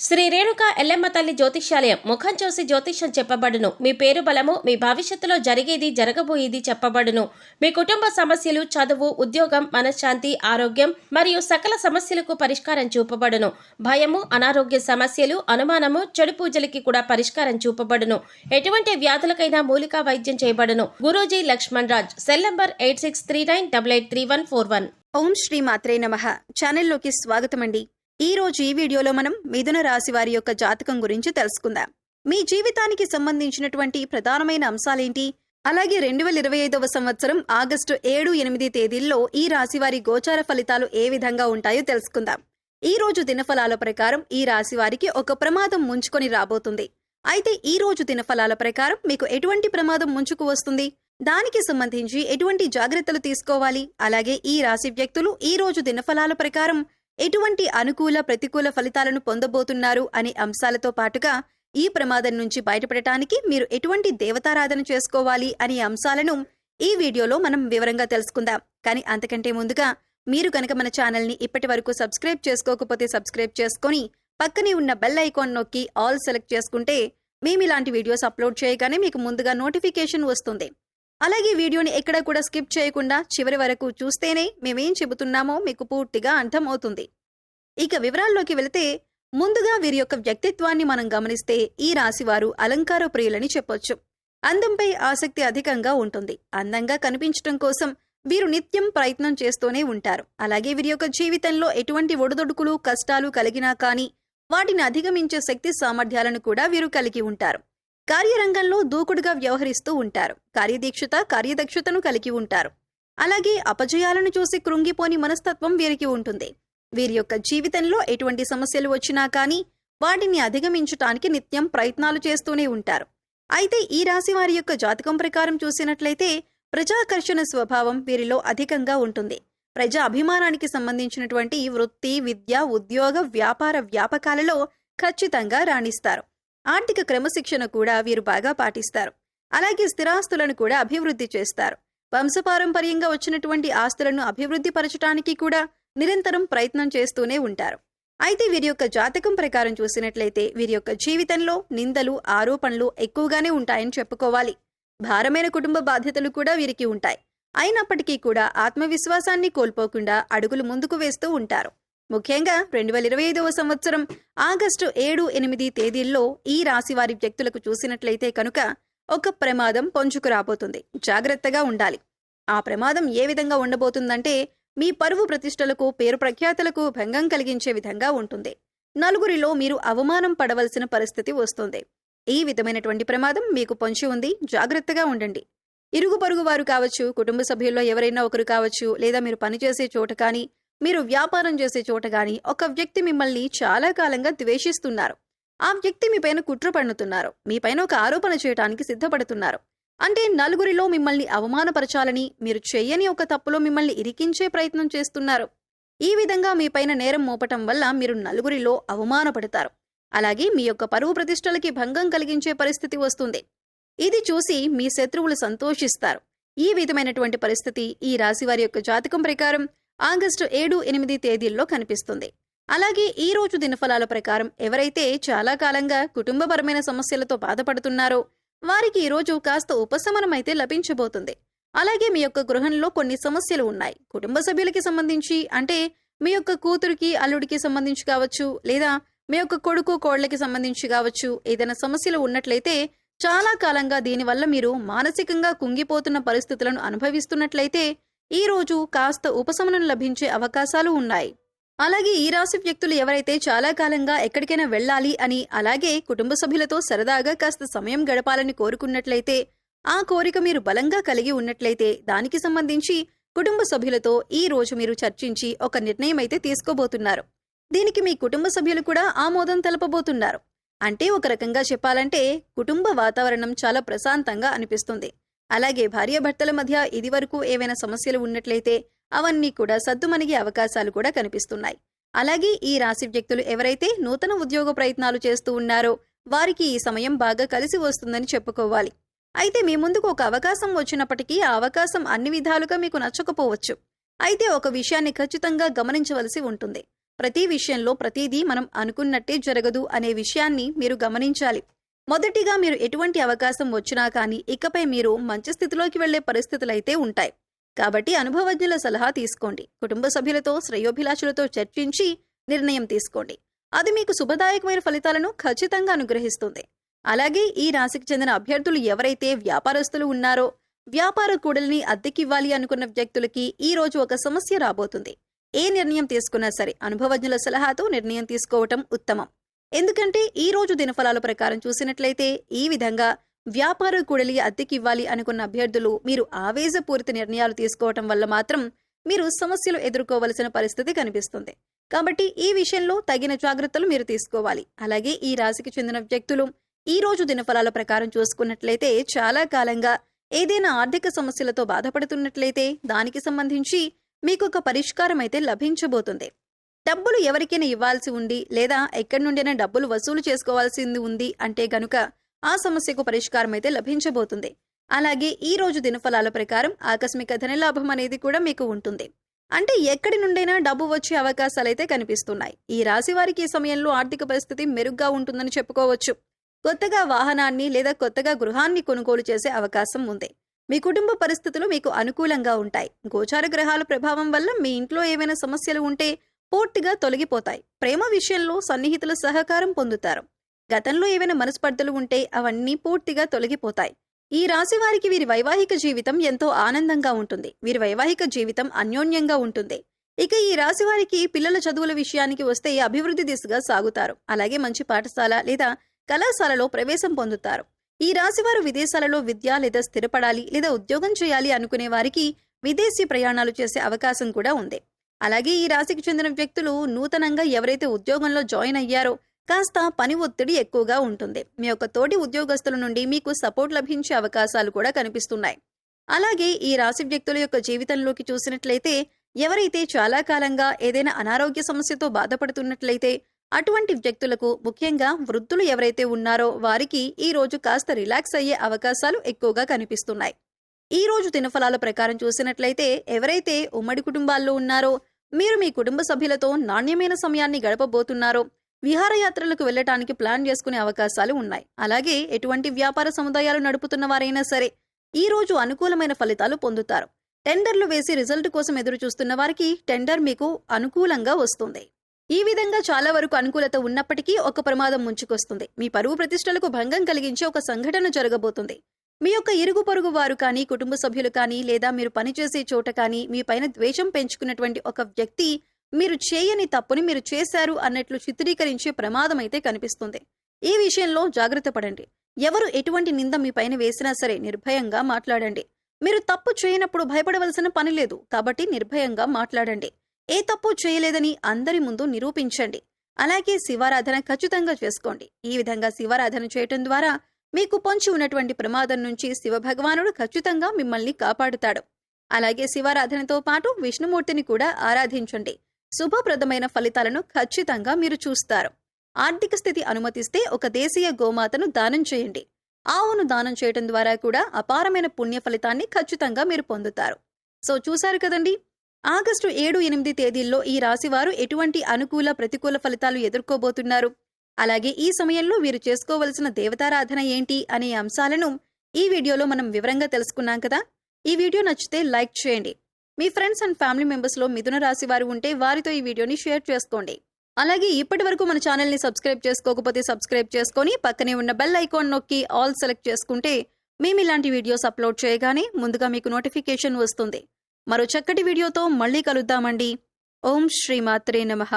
శ్రీ రేణుక ఎల్లమ్మ తల్లి జ్యోతిష్యాలయం ముఖం చూసి జ్యోతిష్యం చెప్పబడును. మీ పేరు బలము, మీ భవిష్యత్తులో జరిగేది జరగబోయేది చెప్పబడును. మీ కుటుంబ సమస్యలు, చదువు, ఉద్యోగం, మనశ్శాంతి, ఆరోగ్యం మరియు సకల సమస్యలకు పరిష్కారం చూపబడును. భయము, అనారోగ్య సమస్యలు, అనుమానము, చెడు పూజలకి కూడా పరిష్కారం చూపబడును. ఎటువంటి వ్యాధులకైనా మూలికా వైద్యం చేయబడును. గురూజీ లక్ష్మణ్ రాజ్. Cell number 8639883141. ఓం శ్రీ మాత్రే నమః. ఛానల్లోకి స్వాగతమండి. ఈ రోజు ఈ వీడియోలో మనం మిథున రాశి వారి యొక్క జాతకం గురించి తెలుసుకుందాం. మీ జీవితానికి సంబంధించినటువంటి ప్రధానమైన అంశాలేంటి, అలాగే 2025వ సంవత్సరం ఆగస్టు 7-8 తేదీల్లో ఈ రాశి వారి గోచార ఫలితాలు ఏ విధంగా ఉంటాయో తెలుసుకుందాం. ఈ రోజు దినఫలాల ప్రకారం ఈ రాశి వారికి ఒక ప్రమాదం ముంచుకొని రాబోతుంది. అయితే ఈ రోజు దినఫలాల ప్రకారం మీకు ఎటువంటి ప్రమాదం ముంచుకు వస్తుంది, దానికి సంబంధించి ఎటువంటి జాగ్రత్తలు తీసుకోవాలి, అలాగే ఈ రాశి వ్యక్తులు ఈ రోజు దినఫలాల ప్రకారం ఎటువంటి అనుకూల ప్రతికూల ఫలితాలను పొందబోతున్నారు అనే అంశాలతో పాటుగా ఈ ప్రమాదం నుంచి బయటపడటానికి మీరు ఎటువంటి దేవతారాధన చేసుకోవాలి అనే అంశాలను ఈ వీడియోలో మనం వివరంగా తెలుసుకుందాం. కానీ అంతకంటే ముందుగా మీరు కనుక మన ఛానల్ని ఇప్పటి వరకు సబ్స్క్రైబ్ చేసుకోకపోతే సబ్స్క్రైబ్ చేసుకొని పక్కనే ఉన్న బెల్ ఐకాన్ నొక్కి ఆల్ సెలెక్ట్ చేసుకుంటే మేము ఇలాంటి వీడియోస్ అప్లోడ్ చేయగానే మీకు ముందుగా నోటిఫికేషన్ వస్తుంది. అలాగే వీడియోని ఎక్కడా కూడా స్కిప్ చేయకుండా చివరి వరకు చూస్తేనే మేమేం చెబుతున్నామో మీకు పూర్తిగా అర్థమవుతుంది. ఇక వివరాల్లోకి వెళితే ముందుగా వీరి యొక్క వ్యక్తిత్వాన్ని మనం గమనిస్తే ఈ రాశివారు అలంకార ప్రియులని చెప్పొచ్చు. అందంపై ఆసక్తి అధికంగా ఉంటుంది. అందంగా కనిపించటం కోసం వీరు నిత్యం ప్రయత్నం చేస్తూనే ఉంటారు. అలాగే వీరి యొక్క జీవితంలో ఎటువంటి ఒడిదొడుకులు కష్టాలు కలిగినా కానీ వాటిని అధిగమించే శక్తి సామర్థ్యాలను కూడా వీరు కలిగి ఉంటారు. కార్యరంగంలో దూకుడుగా వ్యవహరిస్తూ ఉంటారు. కార్యదక్షతను కలిగి ఉంటారు. అలాగే అపజయాలను చూసి కృంగిపోని మనస్తత్వం వీరికి ఉంటుంది. వీరి యొక్క జీవితంలో ఎటువంటి సమస్యలు వచ్చినా కానీ వాటిని అధిగమించటానికి నిత్యం ప్రయత్నాలు చేస్తూనే ఉంటారు. అయితే ఈ రాశి వారి యొక్క జాతకం ప్రకారం చూసినట్లయితే ప్రజాకర్షణ స్వభావం వీరిలో అధికంగా ఉంటుంది. ప్రజా అభిమానానికి సంబంధించినటువంటి వృత్తి, విద్య, ఉద్యోగ, వ్యాపార వ్యాపకాలలో ఖచ్చితంగా రాణిస్తారు. ఆర్థిక క్రమశిక్షణ కూడా వీరు బాగా పాటిస్తారు. అలాగే స్థిరాస్తులను కూడా అభివృద్ధి చేస్తారు. వంశపారంపర్యంగా వచ్చినటువంటి ఆస్తులను అభివృద్ధి పరచడానికి కూడా నిరంతరం ప్రయత్నం చేస్తూనే ఉంటారు. అయితే వీరి యొక్క జాతకం ప్రకారం చూసినట్లయితే వీరి యొక్క జీవితంలో నిందలు, ఆరోపణలు ఎక్కువగానే ఉంటాయని చెప్పుకోవాలి. భారమైన కుటుంబ బాధ్యతలు కూడా వీరికి ఉంటాయి. అయినప్పటికీ కూడా ఆత్మవిశ్వాసాన్ని కోల్పోకుండా అడుగులు ముందుకు వేస్తూ ఉంటారు. ముఖ్యంగా 2025వ సంవత్సరం ఆగస్టు 7-8 తేదీల్లో ఈ రాశి వారి వ్యక్తులకు చూసినట్లయితే కనుక ఒక ప్రమాదం పొంచుకు రాబోతుంది. జాగ్రత్తగా ఉండాలి. ఆ ప్రమాదం ఏ విధంగా ఉండబోతుందంటే మీ పరువు ప్రతిష్టలకు, పేరు ప్రఖ్యాతలకు భంగం కలిగించే విధంగా ఉంటుంది. నలుగురిలో మీరు అవమానం పడవలసిన పరిస్థితి వస్తుంది. ఈ విధమైనటువంటి ప్రమాదం మీకు పొంచి ఉంది. జాగ్రత్తగా ఉండండి. ఇరుగు పొరుగు వారు కావచ్చు, కుటుంబ సభ్యుల్లో ఎవరైనా ఒకరు కావచ్చు, లేదా మీరు పనిచేసే చోట కానీ, మీరు వ్యాపారం చేసే చోట గాని ఒక వ్యక్తి మిమ్మల్ని చాలా కాలంగా ద్వేషిస్తున్నారు. ఆ వ్యక్తి మీపైన కుట్ర పన్నుతున్నారు. మీపైన ఒక ఆరోపణ చేయడానికి సిద్ధపడుతున్నారు. అంటే నలుగురిలో మిమ్మల్ని అవమానపరచాలని, మీరు చెయ్యని ఒక తప్పులో మిమ్మల్ని ఇరికించే ప్రయత్నం చేస్తున్నారు. ఈ విధంగా మీపైన నేరం మోపటం వల్ల మీరు నలుగురిలో అవమానపడతారు. అలాగే మీ యొక్క పరువు ప్రతిష్టలకి భంగం కలిగించే పరిస్థితి వస్తుంది. ఇది చూసి మీ శత్రువులు సంతోషిస్తారు. ఈ విధమైనటువంటి పరిస్థితి ఈ రాశి వారి యొక్క జాతకం ప్రకారం ఆగస్టు 7-8 తేదీల్లో కనిపిస్తుంది. అలాగే ఈ రోజు దినఫలాల ప్రకారం ఎవరైతే చాలా కాలంగా కుటుంబపరమైన సమస్యలతో బాధపడుతున్నారో వారికి ఈరోజు కాస్త ఉపశమనం అయితే లభించబోతుంది. అలాగే మీ యొక్క గృహంలో కొన్ని సమస్యలు ఉన్నాయి. కుటుంబ సభ్యులకి సంబంధించి, అంటే మీ యొక్క కూతురికి, అల్లుడికి సంబంధించి కావచ్చు, లేదా మీ యొక్క కొడుకు, కోళ్లకి సంబంధించి కావచ్చు, ఏదైనా సమస్యలు ఉన్నట్లయితే చాలా కాలంగా దీనివల్ల మీరు మానసికంగా కుంగిపోతున్న పరిస్థితులను అనుభవిస్తున్నట్లయితే ఈ రోజు కాస్త ఉపశమనం లభించే అవకాశాలు ఉన్నాయి. అలాగే ఈ రాశి వ్యక్తులు ఎవరైతే చాలా కాలంగా ఎక్కడికైనా వెళ్ళాలి అని, అలాగే కుటుంబ సభ్యులతో సరదాగా కాస్త సమయం గడపాలని కోరుకున్నట్లయితే, ఆ కోరిక మీరు బలంగా కలిగి ఉన్నట్లయితే దానికి సంబంధించి కుటుంబ సభ్యులతో ఈ రోజు మీరు చర్చించి ఒక నిర్ణయం అయితే తీసుకోబోతున్నారు. దీనికి మీ కుటుంబ సభ్యులు కూడా ఆమోదం తెలపబోతున్నారు. అంటే ఒక రకంగా చెప్పాలంటే కుటుంబ వాతావరణం చాలా ప్రశాంతంగా అనిపిస్తుంది. అలాగే భార్యాభర్తల మధ్య ఇదివరకు ఏవైనా సమస్యలు ఉన్నట్లయితే అవన్నీ కూడా సద్దుమణిగే అవకాశాలు కూడా కనిపిస్తున్నాయి. అలాగే ఈ రాశి వ్యక్తులు ఎవరైతే నూతన ఉద్యోగ ప్రయత్నాలు చేస్తూ ఉన్నారో వారికి ఈ సమయం బాగా కలిసి వస్తుందని చెప్పుకోవాలి. అయితే మీ ముందుకు ఒక అవకాశం వచ్చినప్పటికీ ఆ అవకాశం అన్ని విధాలుగా మీకు నచ్చకపోవచ్చు. అయితే ఒక విషయాన్ని ఖచ్చితంగా గమనించవలసి ఉంటుంది. ప్రతి విషయంలో ప్రతిదీ మనం అనుకున్నట్టే జరగదు అనే విషయాన్ని మీరు గమనించాలి. మొదటిగా మీరు ఎటువంటి అవకాశం వచ్చినా కానీ ఇకపై మీరు మంచి స్థితిలోకి వెళ్లే పరిస్థితులైతే ఉంటాయి. కాబట్టి అనుభవజ్ఞుల సలహా తీసుకోండి. కుటుంబ సభ్యులతో శ్రేయోభిలాషులతో చర్చించి నిర్ణయం తీసుకోండి. అది మీకు శుభదాయకమైన ఫలితాలను ఖచ్చితంగా అనుగ్రహిస్తుంది. అలాగే ఈ రాశికి చెందిన అభ్యర్థులు ఎవరైతే వ్యాపారస్తులు ఉన్నారో, వ్యాపార కూడలిని అద్దెకివ్వాలి అనుకున్న వ్యక్తులకి ఈ రోజు ఒక సమస్య రాబోతుంది. ఏ నిర్ణయం తీసుకున్నా సరే అనుభవజ్ఞుల సలహాతో నిర్ణయం తీసుకోవటం ఉత్తమం. ఎందుకంటే ఈ రోజు దినఫలాల ప్రకారం చూసినట్లయితే ఈ విధంగా వ్యాపార కూడలి అద్దెకివ్వాలి అనుకున్న అభ్యర్థులు మీరు ఆవేశపూరిత నిర్ణయాలు తీసుకోవటం వల్ల మాత్రం మీరు సమస్యలు ఎదుర్కోవలసిన పరిస్థితి కనిపిస్తుంది. కాబట్టి ఈ విషయంలో తగిన జాగ్రత్తలు మీరు తీసుకోవాలి. అలాగే ఈ రాశికి చెందిన వ్యక్తులు ఈ రోజు దినఫలాల ప్రకారం చూసుకున్నట్లయితే చాలా కాలంగా ఏదైనా ఆర్థిక సమస్యలతో బాధపడుతున్నట్లయితే దానికి సంబంధించి మీకు ఒక పరిష్కారం అయితే లభించబోతుంది. డబ్బులు ఎవరికైనా ఇవ్వాల్సి ఉండి లేదా ఎక్కడి నుండైనా డబ్బులు వసూలు చేసుకోవాల్సింది ఉంది అంటే గనుక ఆ సమస్యకు పరిష్కారం అయితే లభించబోతుంది. అలాగే ఈ రోజు దినఫలాల ప్రకారం ఆకస్మిక ధనలాభం అనేది కూడా మీకు ఉంటుంది. అంటే ఎక్కడి నుండైనా డబ్బు వచ్చే అవకాశాలైతే కనిపిస్తున్నాయి. ఈ రాశి వారికి ఈ సమయంలో ఆర్థిక పరిస్థితి మెరుగ్గా ఉంటుందని చెప్పుకోవచ్చు. కొత్తగా వాహనాన్ని లేదా కొత్తగా గృహాన్ని కొనుగోలు చేసే అవకాశం ఉంది. మీ కుటుంబ పరిస్థితులు మీకు అనుకూలంగా ఉంటాయి. గోచార గ్రహాల ప్రభావం వల్ల మీ ఇంట్లో ఏవైనా సమస్యలు ఉంటే పూర్తిగా తొలగిపోతాయి. ప్రేమ విషయంలో సన్నిహితుల సహకారం పొందుతారు. గతంలో ఏవైనా మనస్పర్ధలు ఉంటే అవన్నీ పూర్తిగా తొలగిపోతాయి. ఈ రాశి వారికి వీరి వైవాహిక జీవితం ఎంతో ఆనందంగా ఉంటుంది. వీరి వైవాహిక జీవితం అన్యోన్యంగా ఉంటుంది. ఇక ఈ రాశి వారికి పిల్లల చదువుల విషయానికి వస్తే అభివృద్ధి దిశగా సాగుతారు. అలాగే మంచి పాఠశాల లేదా కళాశాలలో ప్రవేశం పొందుతారు. ఈ రాశివారు విదేశాలలో విద్య లేదా స్థిరపడాలి లేదా ఉద్యోగం చేయాలి అనుకునే వారికి విదేశీ ప్రయాణాలు చేసే అవకాశం కూడా ఉంది. అలాగే ఈ రాశికి చెందిన వ్యక్తులు నూతనంగా ఎవరైతే ఉద్యోగంలో జాయిన్ అయ్యారో కాస్త పని ఒత్తిడి ఎక్కువగా ఉంటుంది. మీ యొక్క తోటి ఉద్యోగస్తుల నుండి మీకు సపోర్ట్ లభించే అవకాశాలు కూడా కనిపిస్తున్నాయి. అలాగే ఈ రాశి వ్యక్తుల యొక్క జీవితంలోకి చూసినట్లయితే ఎవరైతే చాలా కాలంగా ఏదైనా అనారోగ్య సమస్యతో బాధపడుతున్నట్లయితే అటువంటి వ్యక్తులకు, ముఖ్యంగా వృద్ధులు ఎవరైతే ఉన్నారో వారికి ఈ రోజు కాస్త రిలాక్స్ అయ్యే అవకాశాలు ఎక్కువగా కనిపిస్తున్నాయి. ఈ రోజు దినఫలాల ప్రకారం చూసినట్లయితే ఎవరైతే ఉమ్మడి కుటుంబాల్లో ఉన్నారో మీరు మీ కుటుంబ సభ్యులతో నాణ్యమైన సమయాన్ని గడపబోతున్నారో విహారయాత్రలకు వెళ్లటానికి ప్లాన్ చేసుకునే అవకాశాలు ఉన్నాయి. అలాగే ఎటువంటి వ్యాపార సముదాయాలు నడుపుతున్న వారైనా సరే ఈ రోజు అనుకూలమైన ఫలితాలు పొందుతారు. టెండర్లు వేసి రిజల్ట్ కోసం ఎదురు చూస్తున్న వారికి టెండర్ మీకు అనుకూలంగా వస్తుంది. ఈ విధంగా చాలా వరకు అనుకూలత ఉన్నప్పటికీ ఒక ప్రమాదం ముంచుకొస్తుంది. మీ పరువు ప్రతిష్టలకు భంగం కలిగించే ఒక సంఘటన జరగబోతుంది. మీ యొక్క ఇరుగు పొరుగు వారు కానీ, కుటుంబ సభ్యులు కానీ, లేదా మీరు పనిచేసే చోట కానీ మీ పైన ద్వేషం పెంచుకున్నటువంటి ఒక వ్యక్తి మీరు చేయని తప్పుని మీరు చేశారు అన్నట్లు చిత్రీకరించే ప్రమాదం అయితే కనిపిస్తుంది. ఈ విషయంలో జాగ్రత్త పడండి. ఎవరు ఎటువంటి నింద మీ పైన వేసినా సరే నిర్భయంగా మాట్లాడండి. మీరు తప్పు చేయనప్పుడు భయపడవలసిన పని లేదు. కాబట్టి నిర్భయంగా మాట్లాడండి. ఏ తప్పు చేయలేదని అందరి ముందు నిరూపించండి. అలాగే శివారాధన ఖచ్చితంగా చేసుకోండి. ఈ విధంగా శివారాధన చేయటం ద్వారా మీకు పొంచి ఉన్నటువంటి ప్రమాదం నుంచి శివ భగవానుడు ఖచ్చితంగా మిమ్మల్ని కాపాడుతాడు. అలాగే శివారాధనతో పాటు విష్ణుమూర్తిని కూడా ఆరాధించండి. శుభప్రదమైన ఫలితాలను ఖచ్చితంగా మీరు చూస్తారు. ఆర్థిక స్థితి అనుమతిస్తే ఒక దేశీయ గోమాతను దానం చేయండి. ఆవును దానం చేయటం ద్వారా కూడా అపారమైన పుణ్య ఫలితాన్ని ఖచ్చితంగా మీరు పొందుతారు. సో చూశారు కదండి, ఆగస్టు 7-8 తేదీల్లో ఈ రాశివారు ఎటువంటి అనుకూల ప్రతికూల ఫలితాలు ఎదుర్కోబోతున్నారు, అలాగే ఈ సమయంలో వీరు చేసుకోవలసిన దేవతారాధన ఏంటి అనే అంశాలను ఈ వీడియోలో మనం వివరంగా తెలుసుకున్నాం కదా. ఈ వీడియో నచ్చితే లైక్ చేయండి. మీ ఫ్రెండ్స్ అండ్ ఫ్యామిలీ మెంబర్స్లో మిథున రాశి వారు ఉంటే వారితో ఈ వీడియోని షేర్ చేసుకోండి. అలాగే ఇప్పటి వరకు మన ఛానల్ని సబ్స్క్రైబ్ చేసుకోకపోతే సబ్స్క్రైబ్ చేసుకొని పక్కనే ఉన్న బెల్ ఐకాన్ నొక్కి ఆల్ సెలెక్ట్ చేసుకుంటే మేము ఇలాంటి వీడియోస్ అప్లోడ్ చేయగానే ముందుగా మీకు నోటిఫికేషన్ వస్తుంది. మరో చక్కటి వీడియోతో మళ్ళీ కలుద్దామండి. ఓం శ్రీమాత్రే నమః.